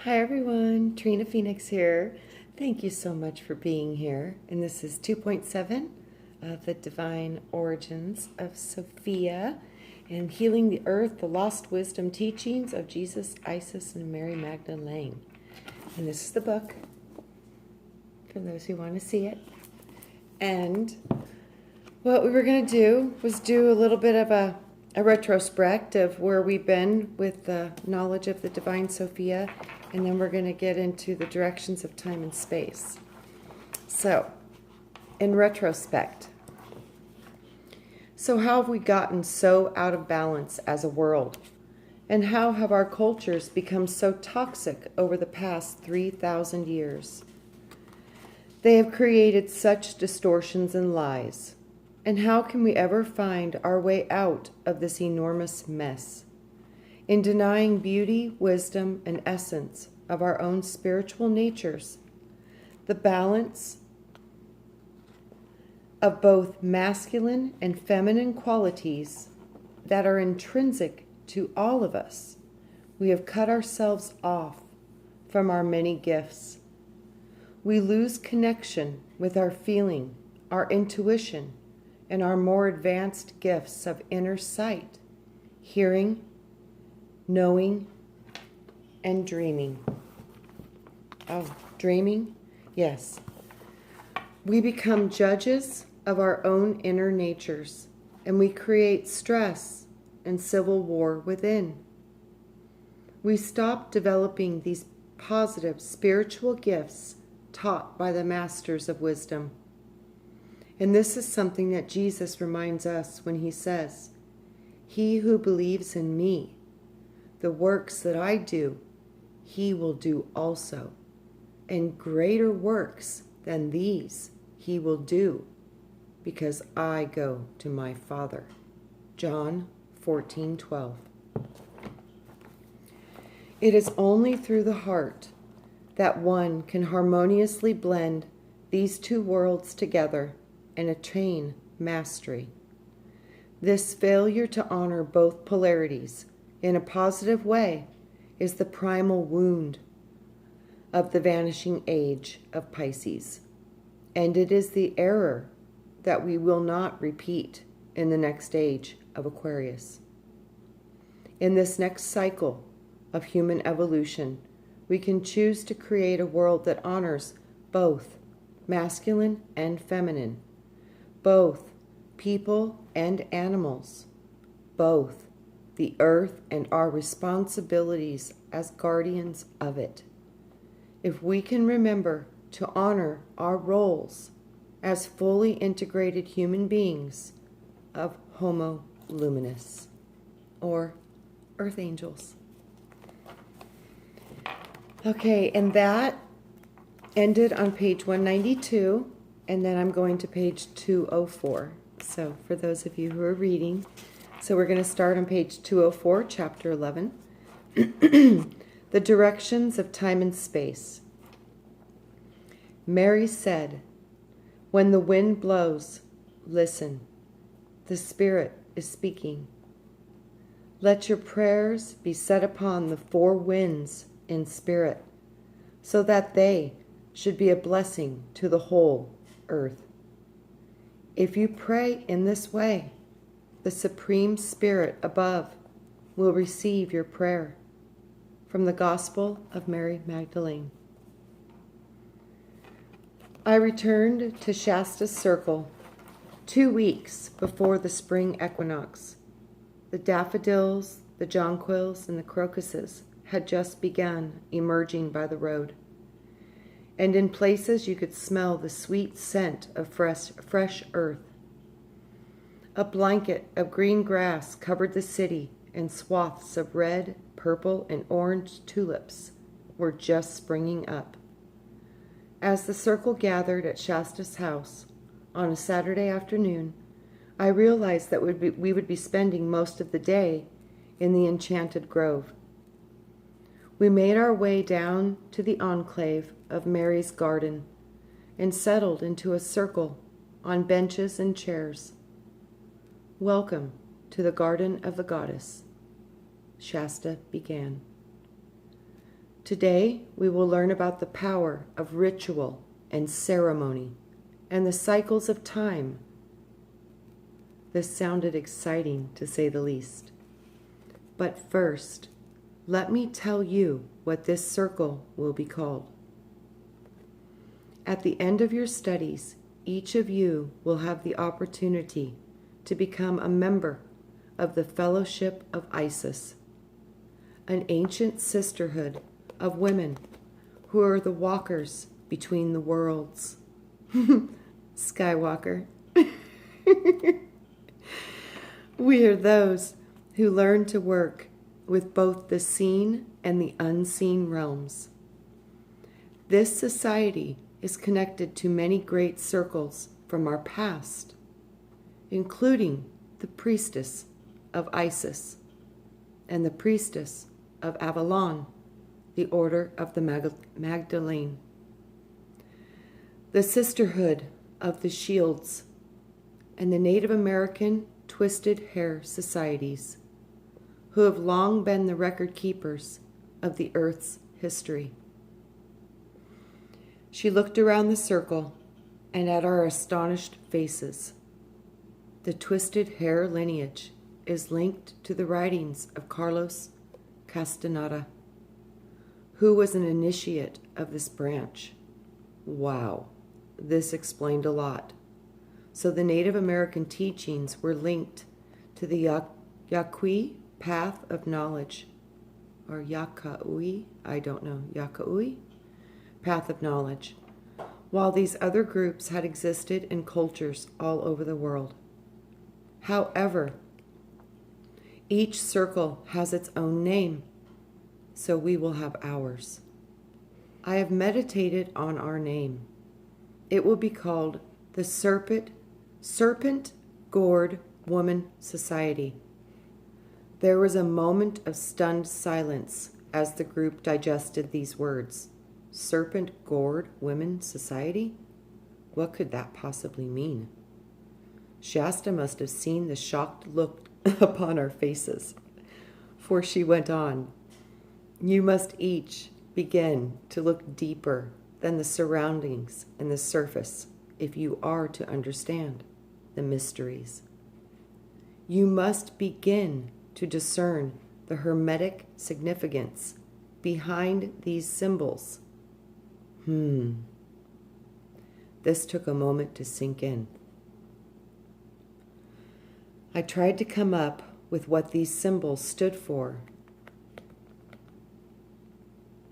Hi everyone, Trina Phoenix here. Thank you so much for being here. And this is 2.7 of the Divine Origins of Sophia and Healing the Earth, the Lost Wisdom Teachings of Jesus, Isis, and Mary Magdalene. And this is the book for those who want to see it. And what we were going to do was do a little bit of a retrospect of where we've been with the knowledge of the Divine Sophia, and then we're going to get into the directions of time and space. So, in retrospect, so how have we gotten so out of balance as a world? And how have our cultures become so toxic over the past 3,000 years? They have created such distortions and lies. And how can we ever find our way out of this enormous mess? In denying beauty, wisdom, and essence of our own spiritual natures, the balance of both masculine and feminine qualities that are intrinsic to all of us, we have cut ourselves off from our many gifts. We lose connection with our feeling, our intuition, and our more advanced gifts of inner sight, hearing, knowing, and dreaming. Oh, dreaming? Yes. We become judges of our own inner natures, and we create stress and civil war within. We stop developing these positive spiritual gifts taught by the masters of wisdom. And this is something that Jesus reminds us when he says, "He who believes in me, the works that I do, he will do also. And greater works than these he will do, because I go to my Father." John 14:12. It is only through the heart that one can harmoniously blend these two worlds together and attain mastery. This failure to honor both polarities in a positive way is the primal wound of the vanishing age of Pisces, and it is the error that we will not repeat in the next age of Aquarius. In this next cycle of human evolution, we can choose to create a world that honors both masculine and feminine, both people and animals, both the earth and our responsibilities as guardians of it. If we can remember to honor our roles as fully integrated human beings of Homo Luminous, or Earth Angels. Okay, and that ended on page 192. And then I'm going to page 204. So for those of you who are reading, so we're going to start on page 204, chapter 11. The directions of time and space. Mary said, "When the wind blows, listen. The Spirit is speaking. Let your prayers be set upon the four winds in spirit, so that they should be a blessing to the whole earth. If you pray in this way, the Supreme Spirit above will receive your prayer." From the Gospel of Mary Magdalene. I returned to Shasta's circle 2 weeks before the spring equinox. The daffodils, the jonquils, and the crocuses had just begun emerging by the road. And in places you could smell the sweet scent of fresh earth. A blanket of green grass covered the city, and swaths of red, purple, and orange tulips were just springing up. As the circle gathered at Shasta's house on a Saturday afternoon, I realized that we would be spending most of the day in the enchanted grove. We made our way down to the enclave of Mary's garden and settled into a circle on benches and chairs. "Welcome to the garden of the goddess," Shasta began. Today, we will learn about the power of ritual and ceremony and the cycles of time. This sounded exciting, to say the least. But first, let me tell you what this circle will be called. At the end of your studies, each of you will have the opportunity to become a member of the Fellowship of Isis, an ancient sisterhood of women who are the walkers between the worlds. Skywalker. We are those who learn to work with both the seen and the unseen realms. This society is connected to many great circles from our past, including the priestess of Isis and the priestess of Avalon, the Order of the Magdalene, the Sisterhood of the Shields, and the Native American Twisted Hair Societies, who have long been the record keepers of the Earth's history. She looked around the circle and at our astonished faces. The twisted hair lineage is linked to the writings of Carlos Castaneda, who was an initiate of this branch. Wow, this explained a lot. So the Native American teachings were linked to the Yaqui path of knowledge, or Yakaui, I don't know, Yakaui, path of knowledge, while these other groups had existed in cultures all over the world. However, each circle has its own name, so we will have ours. I have meditated on our name. It will be called the Serpent Gourd Woman Society. There was a moment of stunned silence as the group digested these words. Serpent Gourd Women Society? What could that possibly mean? Shasta must have seen the shocked look upon our faces, for she went on. You must each begin to look deeper than the surroundings and the surface if you are to understand the mysteries. You must begin to discern the hermetic significance behind these symbols. This took a moment to sink in. I tried to come up with what these symbols stood for.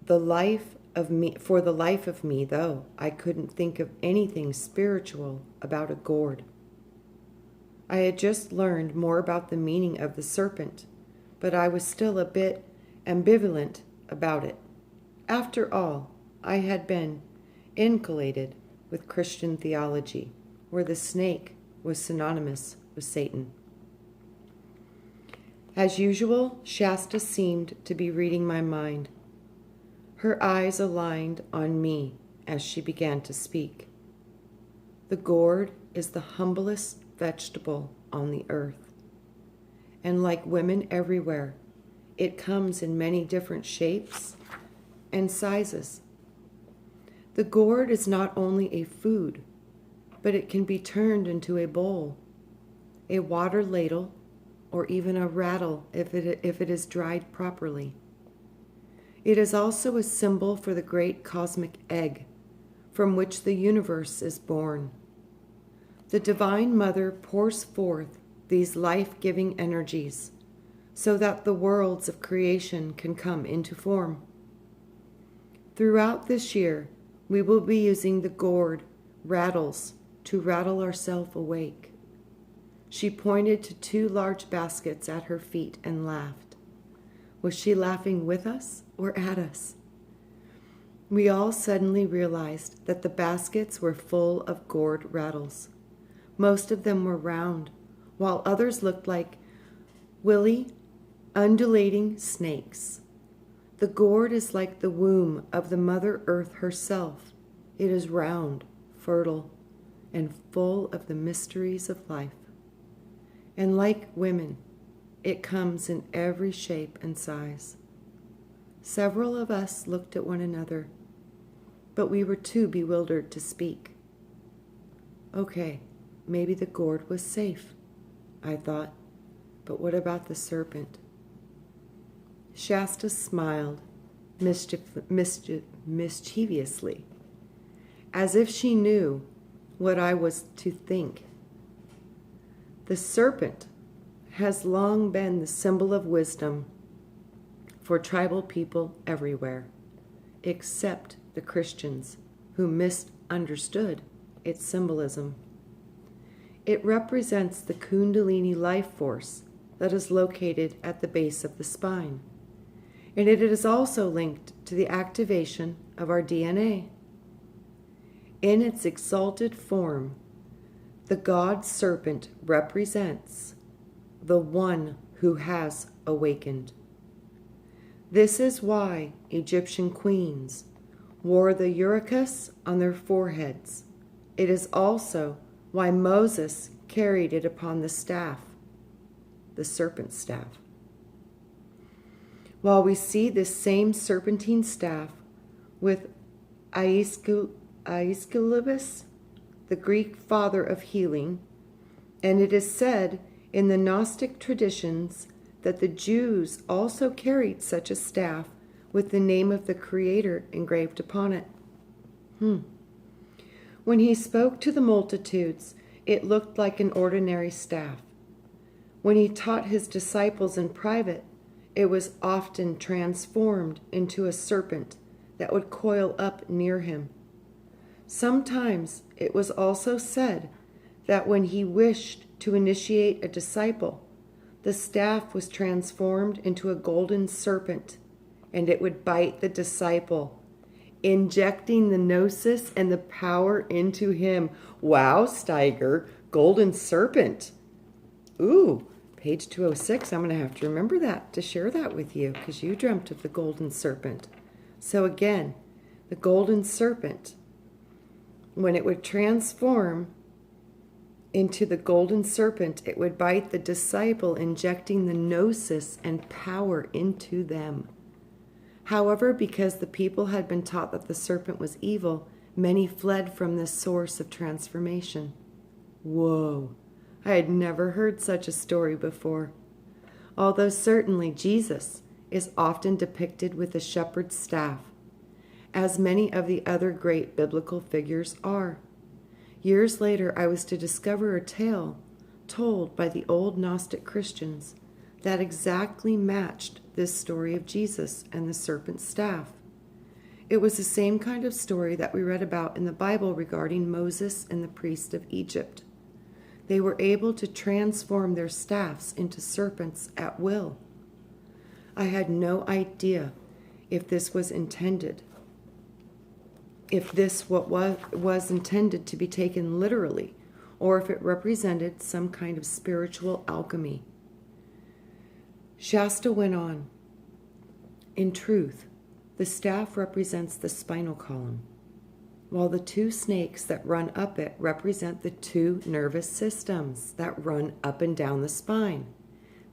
For the life of me, though, I couldn't think of anything spiritual about a gourd. I had just learned more about the meaning of the serpent, but I was still a bit ambivalent about it. After all, I had been inculcated with Christian theology, where the snake was synonymous with Satan. As usual, Shasta seemed to be reading my mind. Her eyes aligned on me as she began to speak. The gourd is the humblest vegetable on the earth, and like women everywhere, it comes in many different shapes and sizes. The gourd is not only a food, but it can be turned into a bowl, a water ladle, or even a rattle if it is dried properly. It is also a symbol for the great cosmic egg from which the universe is born. The Divine Mother pours forth these life-giving energies so that the worlds of creation can come into form. Throughout this year, we will be using the gourd rattles to rattle ourselves awake. She pointed to 2 large baskets at her feet and laughed. Was she laughing with us or at us? We all suddenly realized that the baskets were full of gourd rattles. Most of them were round, while others looked like willy, undulating snakes. The gourd is like the womb of the Mother Earth herself. It is round, fertile, and full of the mysteries of life. And like women, it comes in every shape and size. Several of us looked at one another, but we were too bewildered to speak. Okay, maybe the gourd was safe, I thought, but what about the serpent? Shasta smiled mischievously, as if she knew what I was to think. The serpent has long been the symbol of wisdom for tribal people everywhere, except the Christians who misunderstood its symbolism. It represents the Kundalini life force that is located at the base of the spine, and it is also linked to the activation of our DNA. In its exalted form, the god serpent represents the one who has awakened. This is why Egyptian queens wore the uricus on their foreheads. It is also why Moses carried it upon the staff, the serpent staff. While we see this same serpentine staff with Aesculapus, the Greek father of healing, and it is said in the Gnostic traditions that the Jews also carried such a staff with the name of the Creator engraved upon it. When he spoke to the multitudes, it looked like an ordinary staff. When he taught his disciples in private, it was often transformed into a serpent that would coil up near him. Sometimes it was also said that when he wished to initiate a disciple, the staff was transformed into a golden serpent, and it would bite the disciple, injecting the gnosis and the power into him. Wow, Steiger, golden serpent. Ooh, page 206. I'm going to have to remember that to share that with you because you dreamt of the golden serpent. So again, the golden serpent, when it would transform into the golden serpent, it would bite the disciple, injecting the gnosis and power into them. However, because the people had been taught that the serpent was evil, many fled from this source of transformation. Whoa, I had never heard such a story before. Although certainly Jesus is often depicted with a shepherd's staff, as many of the other great biblical figures are. Years later, I was to discover a tale told by the old Gnostic Christians that exactly matched this story of Jesus and the serpent's staff. It was the same kind of story that we read about in the Bible regarding Moses and the priest of Egypt. They were able to transform their staffs into serpents at will. I had no idea if this was intended. If this was intended to be taken literally, or if it represented some kind of spiritual alchemy. Shasta went on. In truth, the staff represents the spinal column, while the two snakes that run up it represent the two nervous systems that run up and down the spine.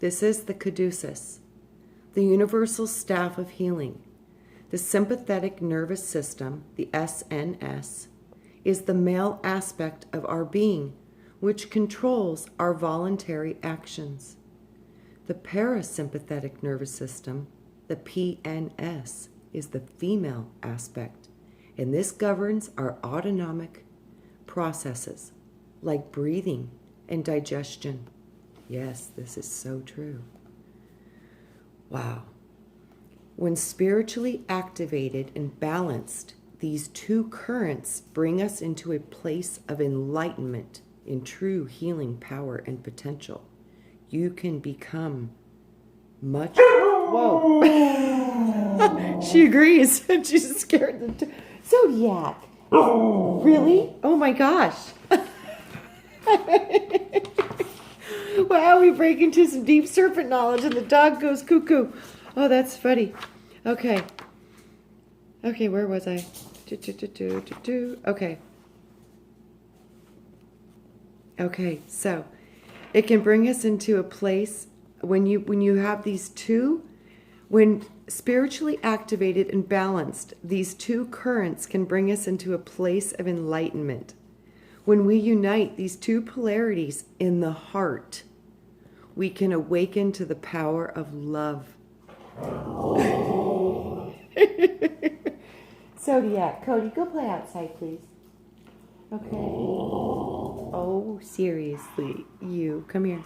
This is the caduceus, the universal staff of healing. The sympathetic nervous system, the SNS, is the male aspect of our being, which controls our voluntary actions. The parasympathetic nervous system, the PNS, is the female aspect, and this governs our autonomic processes, like breathing and digestion. Yes, this is so true. Wow. When spiritually activated and balanced, these two currents bring us into a place of enlightenment in true healing power and potential. You can become much... Whoa. She agrees. She's scared. Zodiac. Really? Oh my gosh. Wow, we break into some deep serpent knowledge and the dog goes cuckoo. Oh, that's funny. Okay. Okay, where was I? Okay. Okay, so it can bring us into a place when you have these two, When spiritually activated and balanced, these two currents can bring us into a place of enlightenment. When we unite these two polarities in the heart, we can awaken to the power of love. Zodiac, Cody, go play outside, please. Okay. Oh, seriously, you, come here.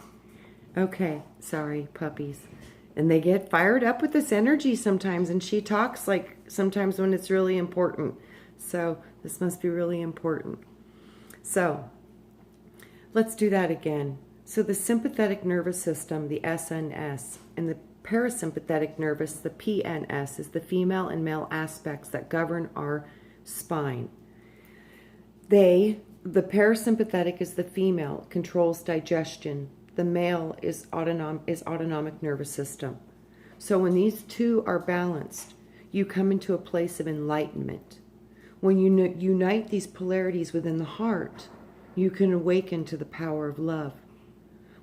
Okay, sorry, puppies. And they get fired up with this energy sometimes, and she talks like sometimes when it's really important. So this must be really important. So let's do that again. So the sympathetic nervous system, the SNS, and the parasympathetic nervous, the PNS, is the female and male aspects that govern our spine. The parasympathetic is the female, controls digestion. The male is autonomic nervous system. So when these two are balanced, you come into a place of enlightenment. When you unite these polarities within the heart, you can awaken to the power of love.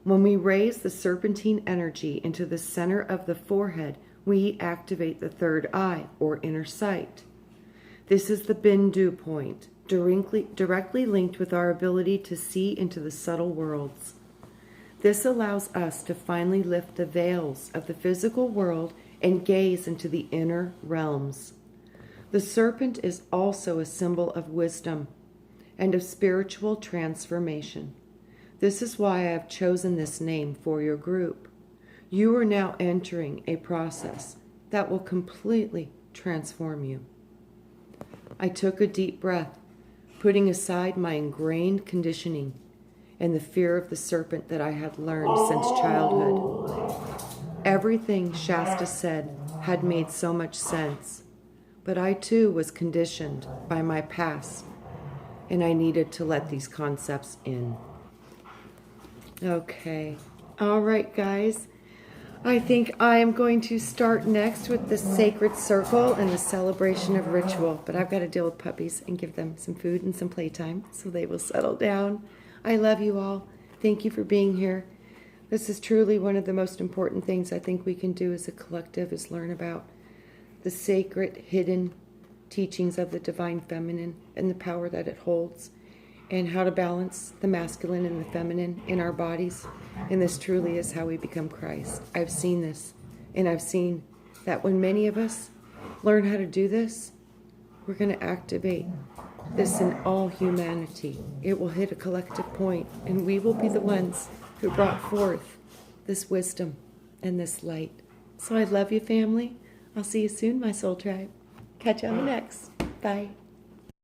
When we raise the serpentine energy into the center of the forehead, we activate the third eye, or inner sight. This is the Bindu point, directly linked with our ability to see into the subtle worlds. This allows us to finally lift the veils of the physical world and gaze into the inner realms. The serpent is also a symbol of wisdom and of spiritual transformation. This is why I have chosen this name for your group. You are now entering a process that will completely transform you. I took a deep breath, putting aside my ingrained conditioning and the fear of the serpent that I had learned since childhood. Everything Shasta said had made so much sense, but I too was conditioned by my past, and I needed to let these concepts in. Okay. All right, guys. I think I am going to start next with the sacred circle and the celebration of ritual, but I've got to deal with puppies and give them some food and some playtime so they will settle down. I love you all. Thank you for being here. This is truly one of the most important things I think we can do as a collective, is learn about the sacred, hidden teachings of the divine feminine and the power that it holds, and how to balance the masculine and the feminine in our bodies. And this truly is how we become Christ. I've seen this, and I've seen that when many of us learn how to do this, we're going to activate this in all humanity. It will hit a collective point, and we will be the ones who brought forth this wisdom and this light. So I love you, family. I'll see you soon, my soul tribe. Catch you on the next. Bye.